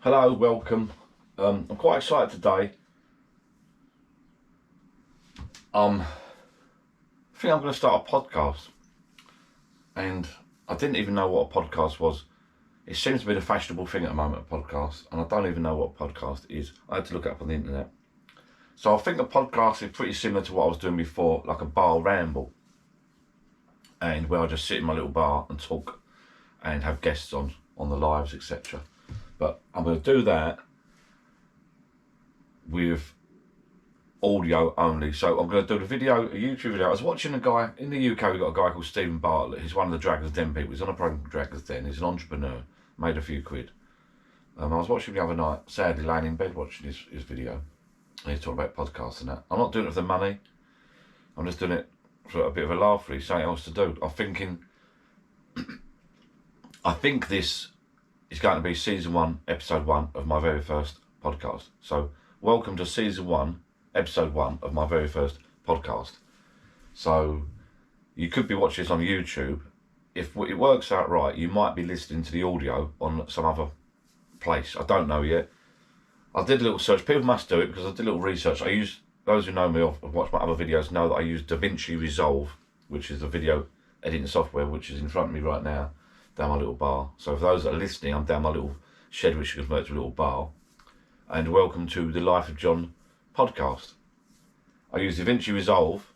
Hello, welcome. I'm quite excited today. I think I'm going to start a podcast, and I didn't even know what a podcast was. It seems to be the fashionable thing at the moment, a podcast, and I don't even know what a podcast is. I had to look it up on the internet. So I think a podcast is pretty similar to what I was doing before, like a bar ramble, and where I just sit in my little bar and talk and have guests on the lives, etc. But I'm going to do that with audio only. So I'm going to do the video, a YouTube video. I was watching a guy in the UK. We've got a guy called Stephen Bartlett. He's one of the Dragon's Den people. He's on a program called Dragon's Den. He's an entrepreneur, made a few quid. I was watching him the other night, sadly laying in bed watching his video. And he's talking about podcasts and that. I'm not doing it for the money. I'm just doing it for a bit of a laugh, really, something else to do. I'm thinking, I think this is going to be season 1, episode 1 of my very first podcast. So welcome to season 1, episode 1 of my very first podcast. So you could be watching this on YouTube. If it works out right, you might be listening to the audio on some other place. I don't know yet. I did a little search. People must do it because I did a little research. Those who know me or have watched my other videos know that I use Davinci Resolve, which is the video editing software, which is in front of me right now, down my little bar. So for those that are listening, I'm down my little shed, which you can convert to a little bar. And welcome to the Life of John podcast. I use Davinci Resolve.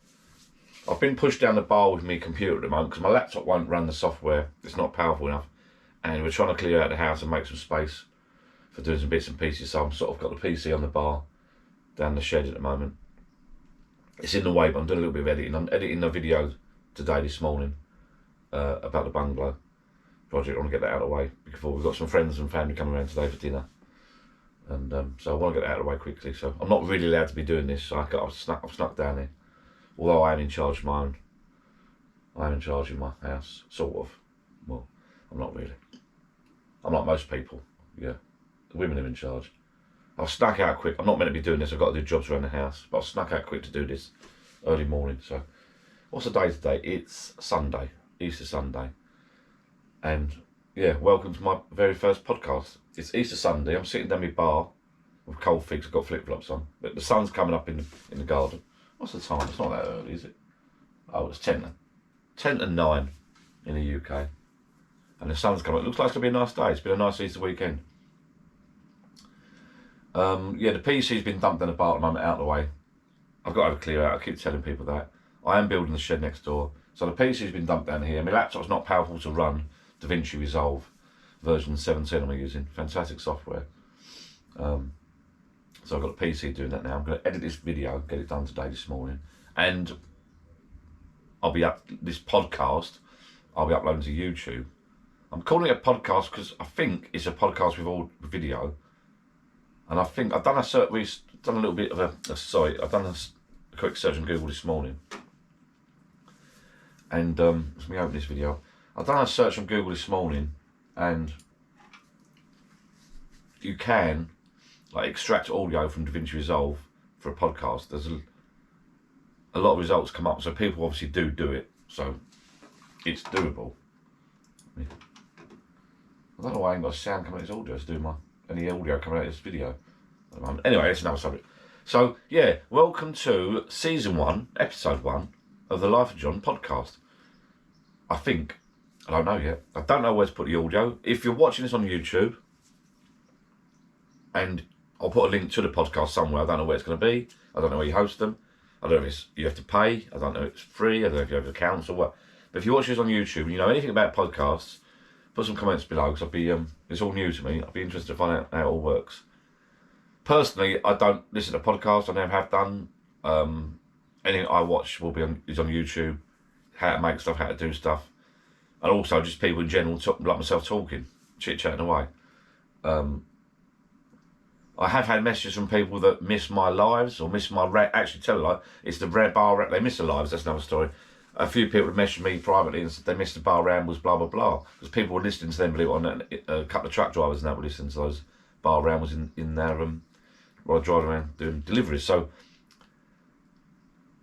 I've been pushed down the bar with my computer at the moment because my laptop won't run the software. It's not powerful enough. And we're trying to clear out the house and make some space for doing some bits and pieces. So I'm sort of got the PC on the bar down the shed at the moment. It's in the way, but I'm doing a little bit of editing. I'm editing a video today, this morning, about the bungalow project. I want to get that out of the way before we've got some friends and family coming around today for dinner. And so I want to get that out of the way quickly. So I'm not really allowed to be doing this. So I've snuck down here. Although I am in charge of my own. I am in charge of my house, sort of. Well, I'm not really. I'm like most people, yeah. The women are in charge. I've snuck out quick. I'm not meant to be doing this. I've got to do jobs around the house. But I've snuck out quick to do this early morning. So what's the day today? It's Sunday, Easter Sunday. And yeah, welcome to my very first podcast. It's Easter Sunday. I'm sitting down my bar with cold figs. I've got flip-flops on. But the sun's coming up in the garden. What's the time? It's not that early, is it? Oh, it's 10 to 9 in the UK. And the sun's coming. It looks like it's going to be a nice day. It's been a nice Easter weekend. Yeah, the PC's been dumped in the bar at the moment, out of the way. I've got to have a clear out. I keep telling people that. I am building the shed next door. So the PC's been dumped down here. My laptop's not powerful to run Davinci Resolve. Version 17 I'm using. Fantastic software. So I've got a PC doing that now. I'm going to edit this video, get it done today, this morning. And I'll be up, this podcast, I'll be uploading to YouTube. I'm calling it a podcast because I think it's a podcast with all video. And I think I've done we've done a little bit of I've done a quick search on Google this morning. And let me open this video. I've done a search on Google this morning, and you can like extract audio from Davinci Resolve for a podcast. There's a lot of results come up, so people obviously do it. So it's doable. I don't know why I ain't got a sound coming out of this audio. It's doing any audio coming out of this video at the moment. Anyway, it's another subject. So yeah, welcome to season 1, episode 1 of the Life of John podcast. I think, I don't know yet. I don't know where to put the audio. If you're watching this on YouTube, and I'll put a link to the podcast somewhere. I don't know where it's going to be. I don't know where you host them. I don't know if you have to pay. I don't know if it's free. I don't know if you have accounts or what. But if you watch this on YouTube and you know anything about podcasts, put some comments below because it's all new to me. I'd be interested to find out how it all works. Personally, I don't listen to podcasts. I never have done. Anything I watch is on YouTube. How to make stuff, how to do stuff. And also just people in general, like myself, talking, chit-chatting away. I have had messages from people that miss my lives or miss my actually tell a lie. It's the red bar rap. They miss the lives. That's another story. A few people have messaged me privately and said they missed the bar rambles, blah blah blah, because people were listening to them. Believe it or not, a couple of truck drivers now were listening to those bar rambles in their while driving around doing deliveries. So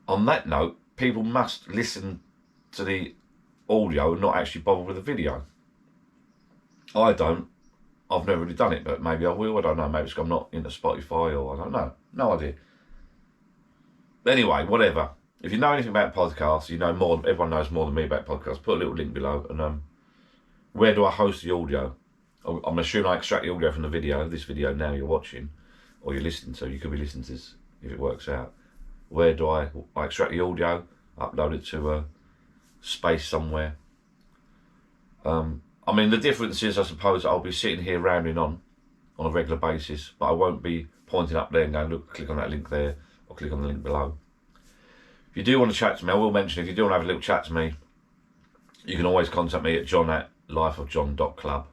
on that note, people must listen to the audio and not actually bother with the video. I don't. I've never really done it, but maybe I will. I don't know. Maybe it's 'cause I'm not into Spotify, or I don't know. No idea. Anyway, whatever. If you know anything about podcasts, you know more. Everyone knows more than me about podcasts. Put a little link below. And where do I host the audio? I'm assuming I extract the audio from the video. This video now you're watching, or you're listening to. You could be listening to this if it works out. Where do I extract the audio? Upload it to a space somewhere. I mean, the difference is, I suppose, I'll be sitting here rambling on a regular basis, but I won't be pointing up there and going, look, click on that link there, or click on the link below. If you do want to chat to me, I will mention, if you do want to have a little chat to me, you can always contact me at john@lifeofjohn.club.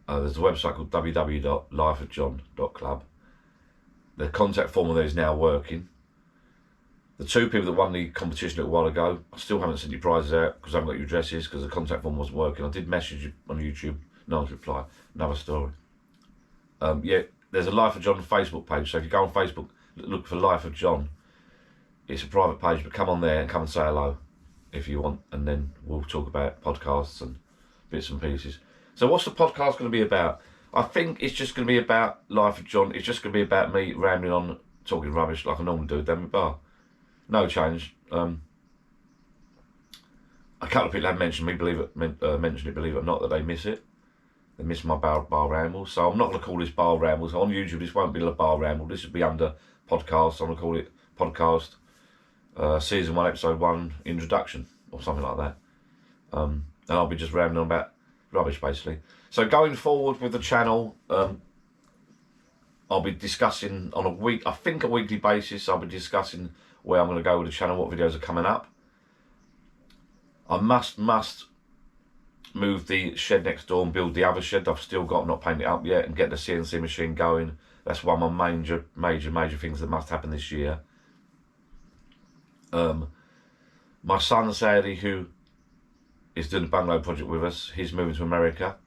There's a website called www.lifeofjohn.club. The contact form on there is now working. The 2 people that won the competition a little while ago, I still haven't sent your prizes out because I haven't got your addresses because the contact form wasn't working. I did message you on YouTube, no one's replied. Another story. Yeah, there's a Life of John Facebook page, so if you go on Facebook, look for Life of John. It's a private page, but come on there and come and say hello if you want, and then we'll talk about podcasts and bits and pieces. So what's the podcast going to be about? I think it's just going to be about Life of John. It's just going to be about me rambling on, talking rubbish like I normally do down the bar. No change. A couple of people have mentioned me, believe it or not, that they miss it. They miss my bar rambles. So I'm not going to call this bar rambles. On YouTube, this won't be a bar ramble. This will be under podcast. I'm going to call it podcast season 1, episode 1 introduction or something like that. And I'll be just rambling on about rubbish basically. So going forward with the channel, I'll be discussing on a weekly basis. I'll be discussing where I'm going to go with the channel, what videos are coming up. I must move the shed next door and build the other shed I've still got, not painted it up yet, and get the CNC machine going. That's one of my major things that must happen this year. My son Sadie, who is doing the bungalow project with us, he's moving to America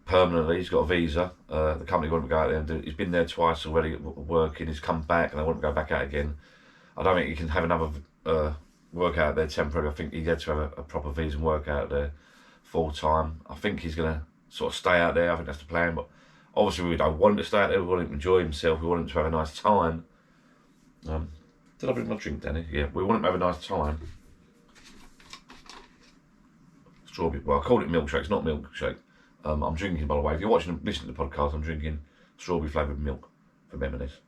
permanently. He's got a visa. The company won't go out there and do it. He's been there twice already working. He's come back and they want to go back out again. I don't think he can have another work out there temporarily. I think he had to have a proper visa and work out there full time. I think he's going to sort of stay out there. I think that's the plan. But obviously we don't want him to stay out there. We want him to enjoy himself. We want him to have a nice time. Did I bring my drink, Danny? Yeah, we want him to have a nice time. Strawberry. Well, I called it milkshake. It's not milkshake. I'm drinking, by the way. If you're listening to the podcast, I'm drinking strawberry flavoured milk from M&S.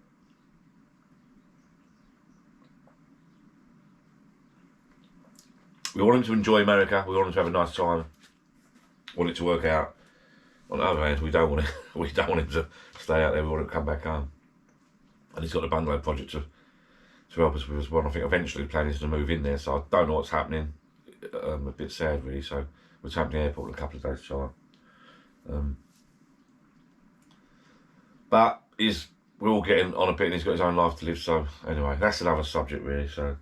We want him to enjoy America. We want him to have a nice time. Want it to work out. On the other hand, we don't want it. We don't want him to stay out there. We want him to come back home. And he's got a bungalow project to help us with as well. I think eventually the plan is to move in there. So I don't know what's happening. A bit sad really. So we're taking the airport in a couple of days' time. But we're all getting on a bit, and he's got his own life to live. So anyway, that's another subject really. So,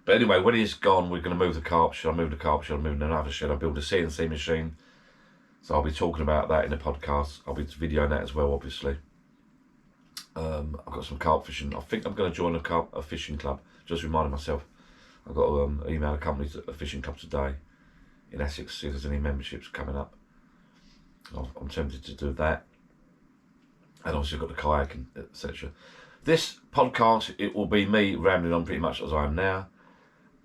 but anyway, when he's gone, we're going to move the carpet shed. I'll move the carpet shed. I'll move another shed. I'll build a CNC machine. So I'll be talking about that in the podcast. I'll be videoing that as well, obviously. I've got some carp fishing. I think I'm going to join a fishing club. Just reminding myself. I've got to email a company, a fishing club today in Essex, see if there's any memberships coming up. I'm tempted to do that. And obviously I've got the kayaking, etc. This podcast, it will be me rambling on pretty much as I am now.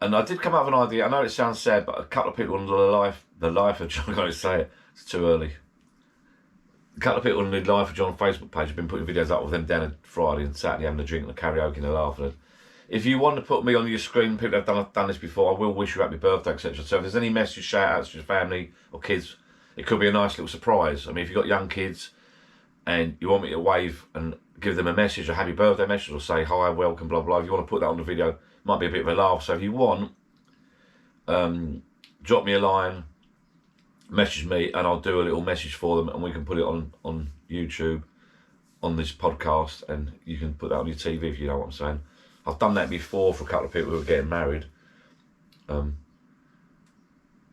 And I did come up with an idea. I know it sounds sad, but a couple of people on the life of John, I'm going to say it, it's too early. A couple of people on the Life of John Facebook page have been putting videos up with them down on Friday and Saturday having a drink and a karaoke and a laugh. And if you want to put me on your screen, people have done this before, I will wish you happy birthday, etc. So if there's any message, shout outs to your family or kids, it could be a nice little surprise. I mean, if you've got young kids and you want me to wave and give them a message, a happy birthday message, or say hi, welcome, blah, blah, if you want to put that on the video, might be a bit of a laugh. So if you want, drop me a line, message me, and I'll do a little message for them, and we can put it on YouTube, on this podcast, and you can put that on your TV if you know what I'm saying. I've done that before for a couple of people who are getting married.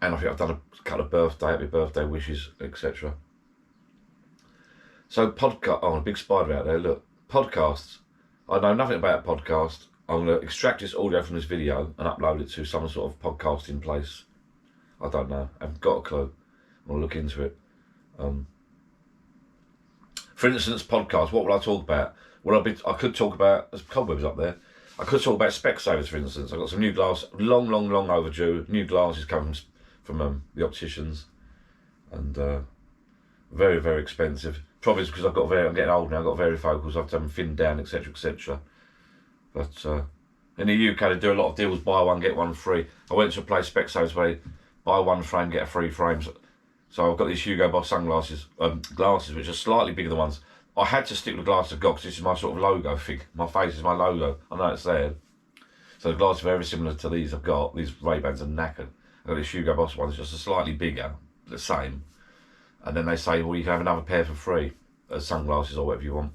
And I think I've done a couple of happy birthday wishes, etc. So a big spider out there, look, podcasts. I know nothing about a podcast. I'm going to extract this audio from this video and upload it to some sort of podcasting place. I don't know, I haven't got a clue. I'm going to look into it. For instance, podcast, what will I talk about? Well, I could talk about, there's cobwebs up there. I could talk about Specsavers, for instance. I've got some new glass, long overdue. New glasses coming from the opticians, and very, very expensive. Probably because I'm getting old now. I've got varifocals. I've done them thinned down, etc., etc. But in the UK, they do a lot of deals. Buy one, get one free. I went to a place, Specsavers, where buy one frame, get a free frame. So I've got these Hugo Boss sunglasses, glasses, which are slightly bigger than the ones. I had to stick with the glasses I've got because this is my sort of logo thing. My face is my logo. I know it's there. So the glasses are very similar to these I've got. These Ray-Bans are knackered. I've got this Hugo Boss one, it's just a slightly bigger, the same. And then they say, well, you can have another pair for free, as sunglasses or whatever you want.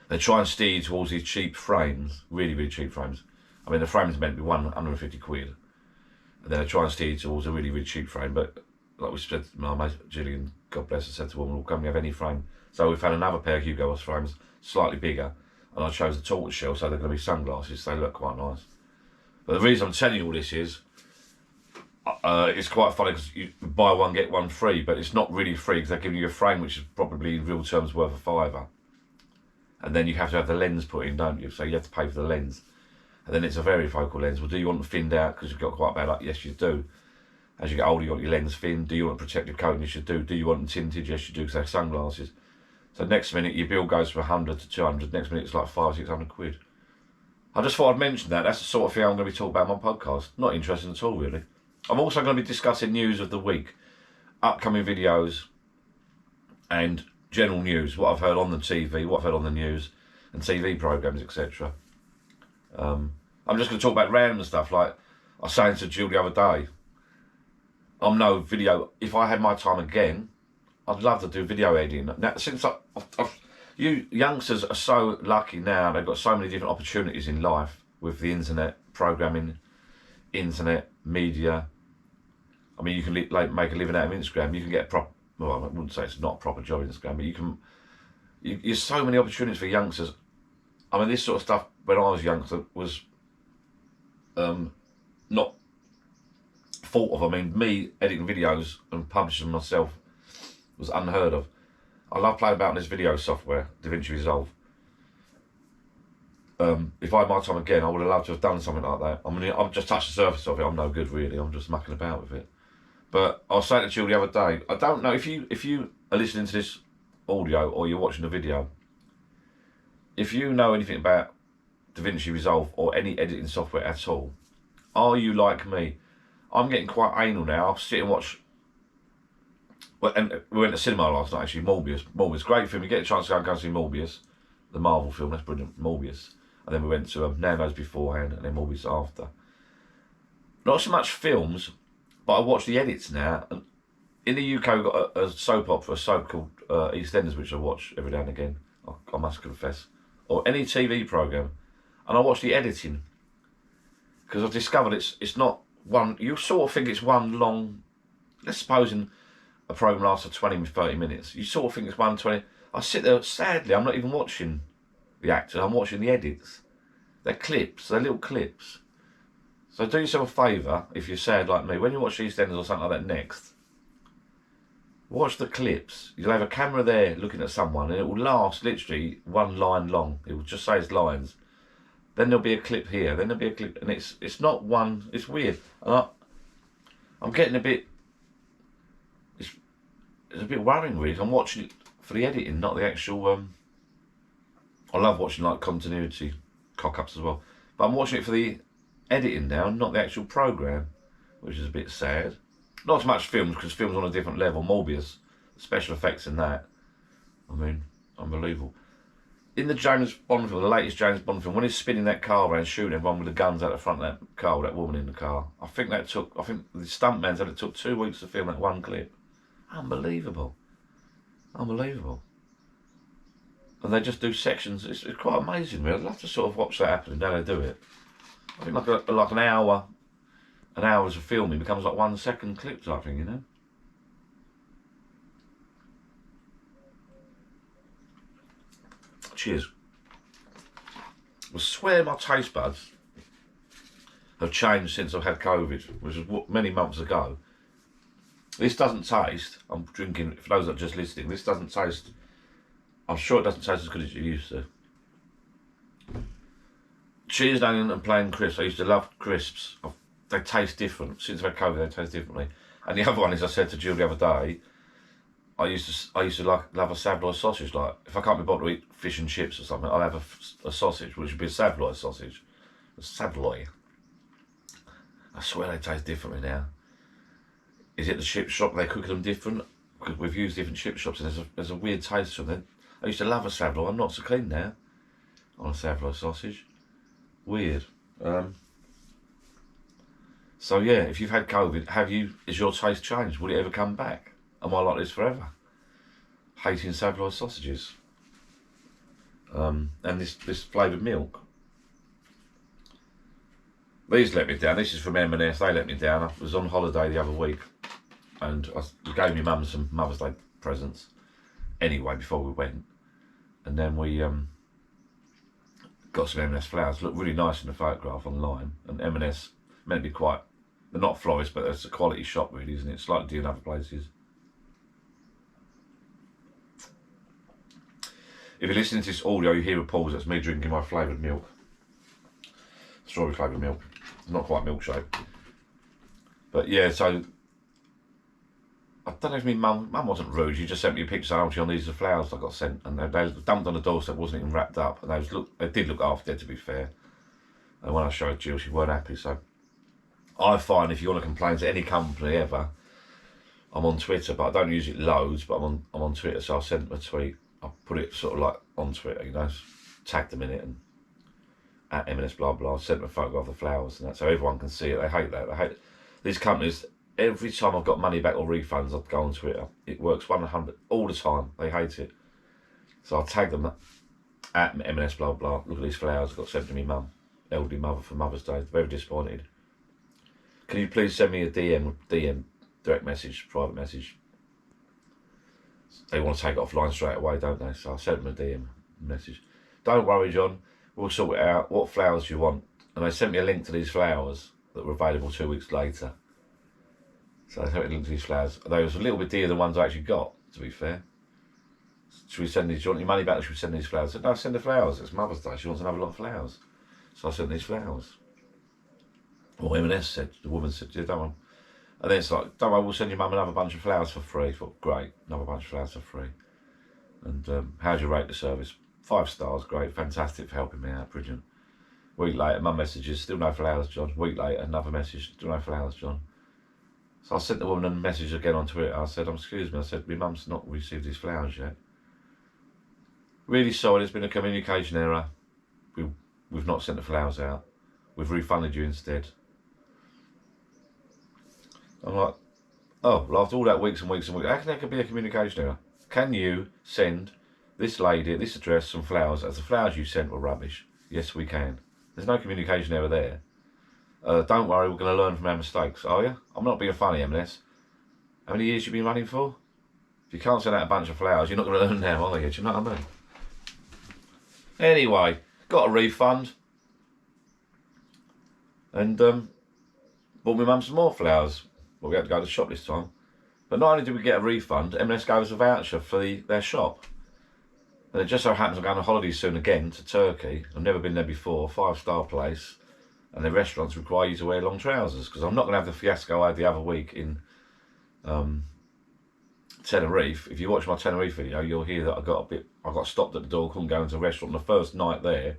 They try and steer you towards these cheap frames, really, really cheap frames. I mean, the frame's meant to be 150 quid. And then they try and steer you towards a really, really cheap frame. But like we said, my mate Gillian, God bless her, said to the woman, well, come and have any frame. So we've had another pair of Hugo Boss frames, slightly bigger. And I chose the tortoise shell, so they're going to be sunglasses. They look quite nice. But the reason I'm telling you all this is, it's quite funny because you buy one, get one free, but it's not really free because they're giving you a frame which is probably in real terms worth a £5. And then you have to have the lens put in, don't you? So you have to pay for the lens. And then it's a varifocal lens. Well, do you want them thinned out because you've got quite bad luck? Yes, you do. As you get older, you want your lens thinned. Do you want a protective coating? Yes, you do. Do you want them tinted? Yes, you do, because they're sunglasses. So next minute, your bill goes from 100 to 200. Next minute, it's like 500-600 quid. I just thought I'd mention that. That's the sort of thing I'm going to be talking about on my podcast. Not interesting at all, really. I'm also going to be discussing news of the week, upcoming videos, and general news, what I've heard on the TV, what I've heard on the news, and TV programmes, etc. I'm just going to talk about random stuff, like I was saying to Jill the other day, I'm no video, if I had my time again, I'd love to do video editing. Now, since you youngsters are so lucky now, they've got so many different opportunities in life with the internet, programming, internet, media. I mean, you can like make a living out of Instagram. You can get a proper, well, I wouldn't say it's not a proper job in Instagram, but you can, there's so many opportunities for youngsters. I mean, this sort of stuff when I was youngster was not thought of. I mean, me editing videos and publishing them myself was unheard of. I love playing about on this video software, Davinci Resolve. If I had my time again, I would have loved to have done something like that. I mean, I've just touched the surface of it. I'm no good, really. I'm just mucking about with it. But I was saying to Jill the other day, I don't know if you are listening to this audio or you're watching the video, if you know anything about Davinci Resolve or any editing software at all, are you like me? I'm getting quite anal now. I'll sit and watch. Well, and we went to cinema last night, actually. Morbius, great film. You get a chance to go and see Morbius, the Marvel film. That's brilliant, Morbius. And then we went to Nando's beforehand, and then Morbius after. Not so much films, but I watch the edits now. And in the UK, we've got a soap opera, a soap called EastEnders, which I watch every now and again. I must confess, or any TV program, and I watch the editing because I've discovered it's not one. You sort of think it's one long. Let's suppose a program lasts for 20-30 minutes. You sort of think it's 120. I sit there. Sadly, I'm not even watching the actors. I'm watching the edits. They're clips. They're little clips. So do yourself a favour if you're sad like me. When you watch EastEnders or something like that next, watch the clips. You'll have a camera there looking at someone, and it will last literally one line long. It will just say its lines. Then there'll be a clip here. Then there'll be a clip, and it's not one. It's weird. And I'm getting a bit. It's a bit worrying, really. I'm watching it for the editing, not the actual. I love watching like continuity cock-ups as well, but I'm watching it for the editing now, not the actual program, which is a bit sad. Not so much films, because films on a different level. Morbius, special effects in that, I mean, unbelievable. In the James Bond film, the latest James Bond film, when he's spinning that car around, shooting everyone with the guns out the front of that car, with that woman in the car, I think the stuntman said it took 2 weeks to film that one clip. Unbelievable. Unbelievable. And they just do sections. It's quite amazing, really. I'd love to sort of watch that happening, how they do it. I think like an hours of filming becomes like 1 second clip type thing, you know? Cheers. I swear my taste buds have changed since I've had COVID, which was many months ago. This doesn't taste, I'm drinking, for those that are just listening, this doesn't taste I'm sure it doesn't taste as good as it used to. Cheese and onion and plain crisps. I used to love crisps. They taste different. Since I've had COVID, they taste differently. And the other one is, I said to Jill the other day, I used to love a Savoy sausage. Like, if I can't be bothered to eat fish and chips or something, I'll have a sausage, which would be a Savoy sausage. A Savoy. I swear they taste differently now. Is it the chip shop, they're cooking them different? Because we've used different chip shops and there's a weird taste to them. I used to love a Savoy. I'm not so keen now on a Savoy sausage. Weird. So yeah, if you've had COVID, is your taste changed? Will it ever come back? Am I like this forever? Hating Savoy sausages. And this flavoured milk. These let me down. This is from M&S. They let me down. I was on holiday the other week, and I gave my mum some Mother's Day presents. Anyway, before we went, and then we got some M&S flowers. Look really nice in the photograph online. And M&S meant to be quite. They're not florists, but it's a quality shop, really, isn't it? It's like they do in other places. If you're listening to this audio, you hear a pause. That's me drinking my flavoured milk. Strawberry flavoured milk. Not quite milkshake. But yeah, so I don't know if my mum wasn't rude. She just sent me a picture saying, "Oh, these are flowers I got sent," and they dumped on the doorstep. Wasn't even wrapped up, and they did look after, to be fair. And when I showed Jill, she weren't happy. So I find if you want to complain to any company ever, I'm on Twitter, but I don't use it loads. But I'm on Twitter, so I sent them a tweet. I put it sort of like on Twitter, you know, tagged them in it and at M&S blah blah. I sent them a photo of the flowers and that, so everyone can see it. They hate that. They hate these companies. Every time I've got money back or refunds, I go on Twitter. It works 100 all the time. They hate it. So I'll tag them at M&S blah blah. Look at these flowers I got sent to me mum, elderly mother, for Mother's Day. Very disappointed. Can you please send me a DM, direct message, private message? They want to take it offline straight away, don't they? So I sent them a DM message. Don't worry, John. We'll sort it out. What flowers do you want? And they sent me a link to these flowers that were available 2 weeks later. So they sent me a link to these flowers. They was a little bit dearer than the ones I actually got, to be fair. Should we send these? Do you want your money back, or should we send these flowers? I said, no, send the flowers. It's Mother's Day. She wants another lot of flowers. So I sent these flowers. Well, M&S said, the woman said, yeah, don't want. And then it's like, don't worry, we'll send your mum another bunch of flowers for free. I thought, great, another bunch of flowers for free. And how'd you rate the service? 5 stars, great, fantastic for helping me out, brilliant. Week later, mum messages, still no flowers, John. Week later, another message, still no flowers, John. So I sent the woman a message again on Twitter. I said, excuse me, I said, my mum's not received these flowers yet. Really sorry, there's been a communication error. We've not sent the flowers out. We've refunded you instead. I'm like, oh, well, after all that weeks and weeks and weeks, how can there could be a communication error? Can you send this lady at this address some flowers, as the flowers you sent were rubbish? Yes, we can. There's no communication error there. Don't worry, we're going to learn from our mistakes. Are you? I'm not being funny, M&S. How many years you been running for? If you can't send out a bunch of flowers, you're not going to learn now, are you? Do you know what I mean? Anyway, got a refund. And bought my mum some more flowers. Well, we had to go to the shop this time. But not only did we get a refund, M&S gave us a voucher for their shop. And it just so happens I'm going on holiday soon again to Turkey. I've never been there before, 5-star place. And the restaurants require you to wear long trousers, because I'm not going to have the fiasco I had the other week in Tenerife. If you watch my Tenerife video, you'll hear that I got stopped at the door, couldn't go into a restaurant the first night there,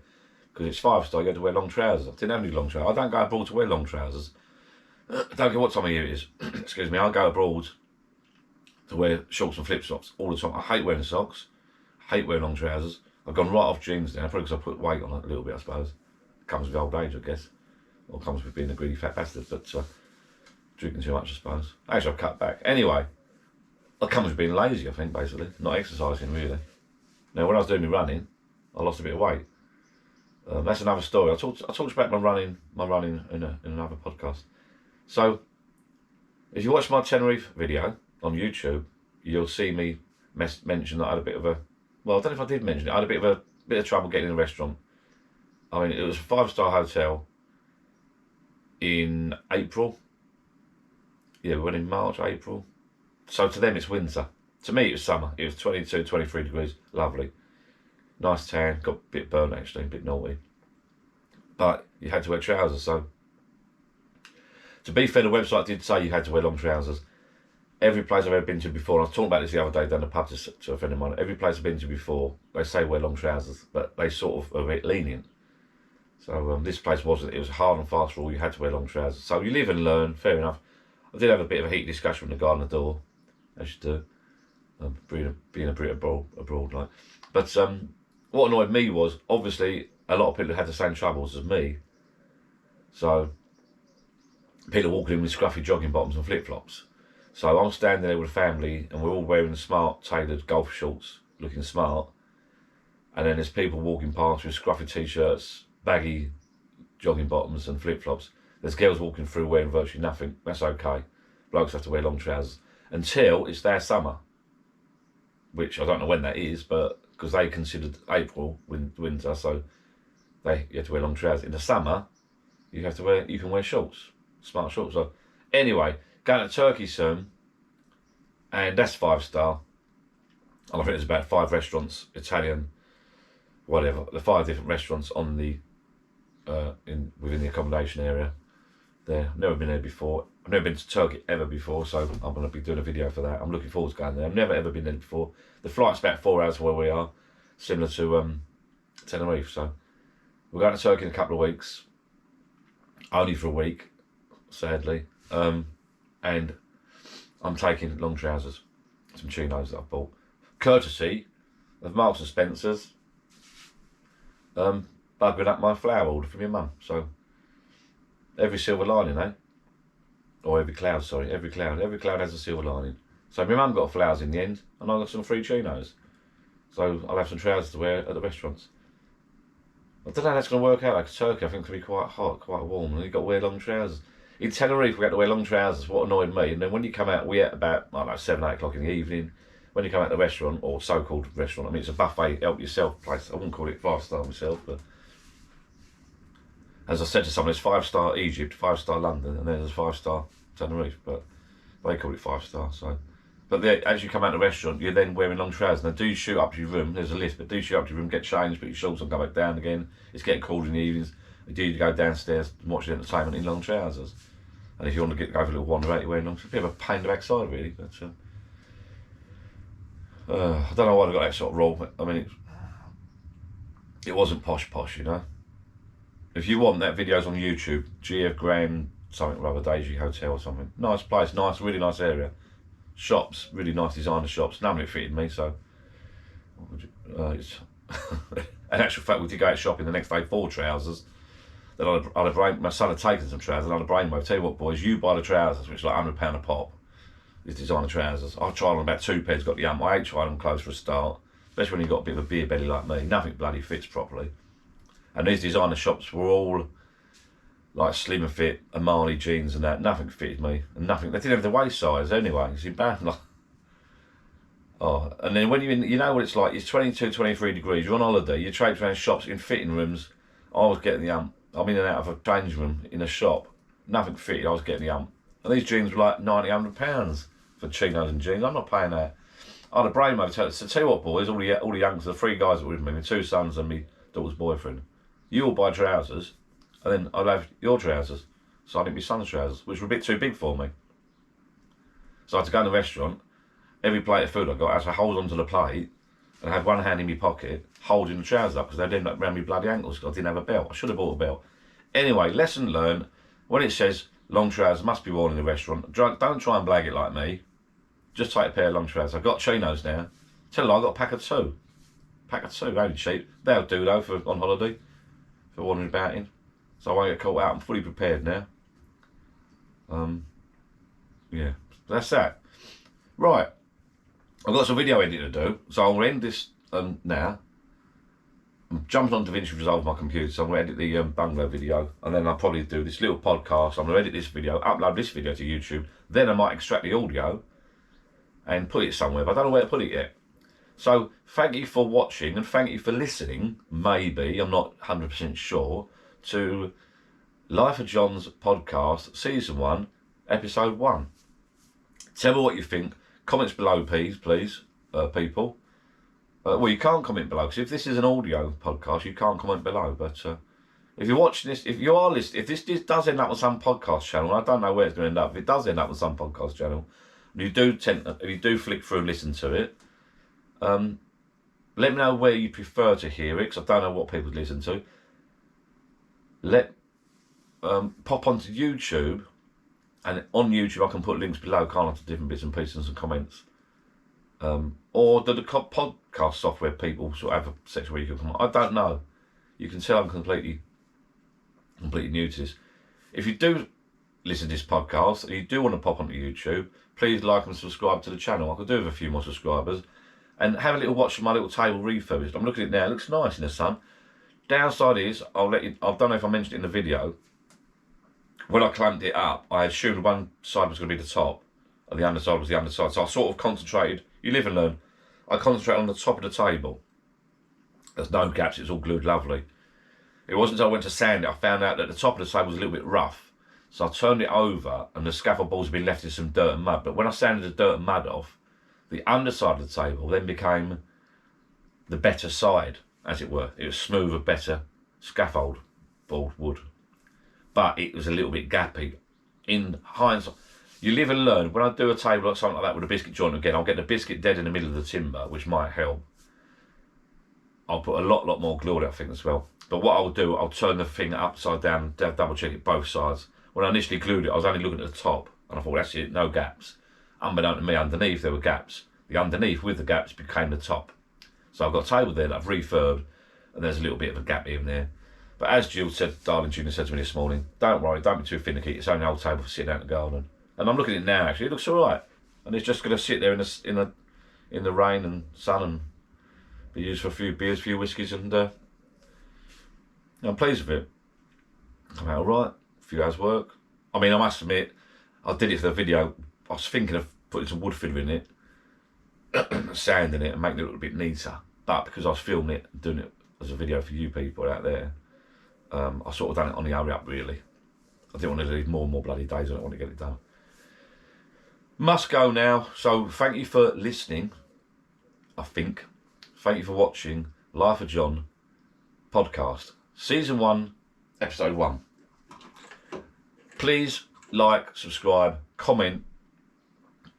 because it's 5-star, you had to wear long trousers. I didn't have any long trousers. I don't go abroad to wear long trousers. I don't care what time of year it is. Excuse me, I go abroad to wear shorts and flip-flops all the time. I hate wearing socks. I hate wearing long trousers. I've gone right off jeans now, probably because I put weight on it a little bit, I suppose. Comes with old age, I guess. Or comes with being a greedy fat bastard, but drinking too much, I suppose. Actually, I've cut back. Anyway, it comes with being lazy, I think, basically. Not exercising, really. Now, when I was doing my running, I lost a bit of weight. That's another story. I talked about my running in another podcast. So, if you watch my Tenerife video on YouTube, you'll see me mention that I had a bit of a, well, I don't know if I did mention it, I had a bit of trouble getting in a restaurant. I mean, it was a 5-star hotel in April. Yeah, we went in March, April. So to them it's winter. To me it was summer. It was 22, 23 degrees, lovely. nice tan, got a bit burnt actually, a bit naughty. But you had to wear trousers, so... To be fair, the website did say you had to wear long trousers. Every place I've ever been to before, and I was talking about this the other day down the pub to a friend of mine, every place I've been to before, they say wear long trousers, but they sort of are a bit lenient. So this place wasn't. It was a hard and fast rule, you had to wear long trousers. So you live and learn, fair enough. I did have a bit of a heated discussion with the guy on the door, as you do, being a Brit abroad like. But what annoyed me was, obviously, a lot of people had the same troubles as me. So people walking in with scruffy jogging bottoms and flip-flops. So I'm standing there with a family and we're all wearing smart tailored golf shorts, looking smart. And then there's people walking past with scruffy t-shirts, baggy jogging bottoms and flip-flops. There's girls walking through wearing virtually nothing. That's okay. Blokes have to wear long trousers. Until it's their summer. Which I don't know when that is, but because they considered April winter, so you have to wear long trousers. In the summer, you can wear shorts. Smart shorts. So anyway, going to Turkey soon, and that's 5-star. And I think there's about 5 restaurants, Italian, whatever. The 5 different restaurants on the within the accommodation area. There, I've never been there before. I've never been to Turkey ever before, so I'm going to be doing a video for that. I'm looking forward to going there. I've never ever been there before. The flight's about 4 hours from where we are, similar to Tenerife. So we're going to Turkey in a couple of weeks, only for a week, sadly. And I'm taking long trousers, some chinos that I've bought, courtesy of Marks and Spencer's, bugging up my flower order from your mum. So every silver lining, eh? Or every cloud, sorry, every cloud has a silver lining. So my mum got flowers in the end, and I got some free chinos. So I'll have some trousers to wear at the restaurants. I don't know how that's going to work out. Like Turkey, I think it's going to be quite hot, quite warm, and you've got to wear long trousers. In Tenerife, we had to wear long trousers, what annoyed me. And then when you come out, we ate about, I don't know, 7, 8 o'clock in the evening. When you come out to the restaurant, or so-called restaurant, I mean, it's a buffet, help yourself place. I wouldn't call it 5-star myself, but as I said to someone, there's 5-star Egypt, 5-star London, and then there's 5-star Tenerife, but they call it 5-star, so. But as you come out of the restaurant, you're then wearing long trousers. Now, do you shoot up to your room? There's a list, but do you shoot up to your room, get changed, put your shorts on, go back down again. It's getting cold in the evenings. Do you go downstairs and watch the entertainment in long trousers? And if you want to go for a little wander out, you're wearing long trousers. It's a bit of a pain in the backside, really. But I don't know why they got that sort of rule. I mean, it wasn't posh, you know. If you want, that video's on YouTube. GF Grand something or other, Daisy Hotel or something. Nice place, nice, really nice area. Shops, really nice designer shops. None of it fitted me, so. In actual fact, we did go out shopping the next day for trousers. Then my son had taken some trousers, and I'd have brainwave. Tell you what, boys, you buy the trousers, which is like £100 a pop. These designer trousers. I tried on about 2 pairs, got the I hate trying them clothes for a start. Especially when you've got a bit of a beer belly like me. Nothing bloody fits properly. And these designer shops were all like slim and fit, Amali jeans and that. Nothing fitted me, and nothing. They didn't have the waist size anyway. It's embarrassing. Like, oh, and then when you know what it's like. It's 22, 23 degrees. You're on holiday. You traipse around shops in fitting rooms. I was getting the I'm in and out of a change room in a shop. Nothing fitted. I was getting the And these jeans were like £90, £100 for chinos and jeans. I'm not paying that. I had a brainwave. So tell you what, boys, all the youngsters, the 3 guys that were with me, my 2 sons and my daughter's boyfriend. You all buy trousers, and then I'll have your trousers. So I didn't be son's trousers, which were a bit too big for me. So I had to go in the restaurant. Every plate of food I got, I had to hold onto the plate, and I had one hand in my pocket, holding the trousers up, because they'd end up around my bloody ankles, because I didn't have a belt. I should have bought a belt. Anyway, lesson learned. When it says long trousers must be worn in the restaurant, don't try and blag it like me. Just take a pair of long trousers. I've got chinos now. Tell you, I've got a pack of 2. Pack of 2, only cheap. They'll do though for on holiday. For wandering about in, so I won't get caught out. I'm fully prepared now. Yeah, that's that. Right, I've got some video editing to do, so I'll end this now. I'm jumping on Davinci Resolve my computer, so I'm going to edit the bungalow video, and then I'll probably do this little podcast. I'm going to edit this video, upload this video to YouTube, then I might extract the audio and put it somewhere, but I don't know where to put it yet. So, thank you for watching, and thank you for listening, maybe, I'm not 100% sure, to Life of John's podcast, Season 1, Episode 1. Tell me what you think. Comments below, please, people. Well, you can't comment below, because if this is an audio podcast, you can't comment below. But if you're watching this, if you are listening, if this does end up on some podcast channel, I don't know where it's going to end up. If it does end up on some podcast channel, and if you do flick through and listen to it, let me know where you prefer to hear it, because I don't know what people listen to. Pop onto YouTube, and on YouTube I can put links below, can't I, to different bits and pieces and comments. Or the podcast software people sort of have a section where you can comment. I don't know. You can tell I'm completely new to this. If you do listen to this podcast and you do want to pop onto YouTube, please like and subscribe to the channel. I could do with a few more subscribers. And have a little watch of my little table refurbished. I'm looking at it now. It looks nice in the sun. Downside is, I don't know if I mentioned it in the video. When I clamped it up, I assumed one side was going to be the top, and the underside was the underside. So I sort of concentrated. You live and learn. I concentrated on the top of the table. There's no gaps. It's all glued lovely. It wasn't until I went to sand it, I found out that the top of the table was a little bit rough. So I turned it over, and the scaffold balls had been left in some dirt and mud. But when I sanded the dirt and mud off, the underside of the table then became the better side, as it were. It was smoother, better scaffold board wood. But it was a little bit gappy. In hindsight, you live and learn. When I do a table or something like that with a biscuit joint again, I'll get the biscuit dead in the middle of the timber, which might help. I'll put a lot more glue on it, I think, as well. But what I'll do, I'll turn the thing upside down, double check it both sides. When I initially glued it, I was only looking at the top, and I thought, that's it, no gaps. Unbeknown to me, underneath there were gaps. The underneath with the gaps became the top. So I've got a table there that I've refurbed, and there's a little bit of a gap in there. But as Jill said, darling Junior said to me this morning, don't worry, don't be too finicky. It's only an old table for sitting out in the garden. And I'm looking at it now, actually. It looks all right. And it's just going to sit there in the rain and sun and be used for a few beers, a few whiskies, and I'm pleased with it. Come out all right. A few hours work. I mean, I must admit, I did it for the video. I was thinking of putting some wood filler in it, sanding it and making it a little bit neater. But because I was filming it and doing it as a video for you people out there, I sort of done it on the hurry up, really. I didn't want to leave more and more bloody days. I don't want to get it done. Must go now. So thank you for listening, I think. Thank you for watching Life of John podcast. Season 1, episode 1. Please like, subscribe, comment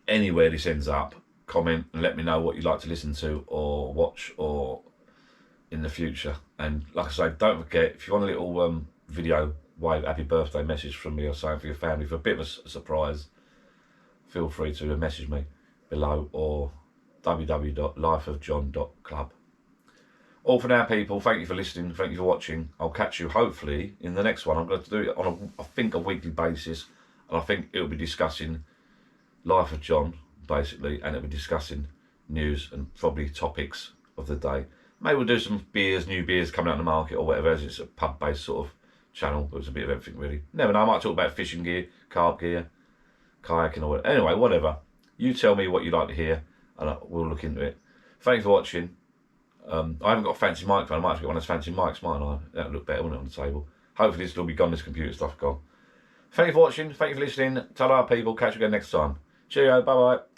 anywhere this ends up. Comment and let me know what you'd like to listen to or watch or in the future. And like I say, don't forget, if you want a little video wave happy birthday message from me or something for your family for a bit of a surprise, feel free to message me below or www.lifeofjohn.club. All for now, people. Thank you for listening. Thank you for watching. I'll catch you hopefully in the next one. I'm going to do it on I think a weekly basis, and I think it'll be discussing Life of John basically, and it'll be discussing news and probably topics of the day. Maybe we'll do some beers, new beers coming out in the market or whatever, as it's a pub-based sort of channel, but it's a bit of everything really. Never know, I might talk about fishing gear, carp gear, kayaking or whatever. Anyway, whatever. You tell me what you'd like to hear, and we'll look into it. Thanks for watching. I haven't got a fancy microphone. I might have to get one of those fancy mics, mightn't I? That'll look better, wouldn't it, on the table? Hopefully this will be gone, this computer stuff gone. Thank you for watching. Thank you for listening. Ta-ra, people. Catch you again next time. Cheerio. Bye-bye.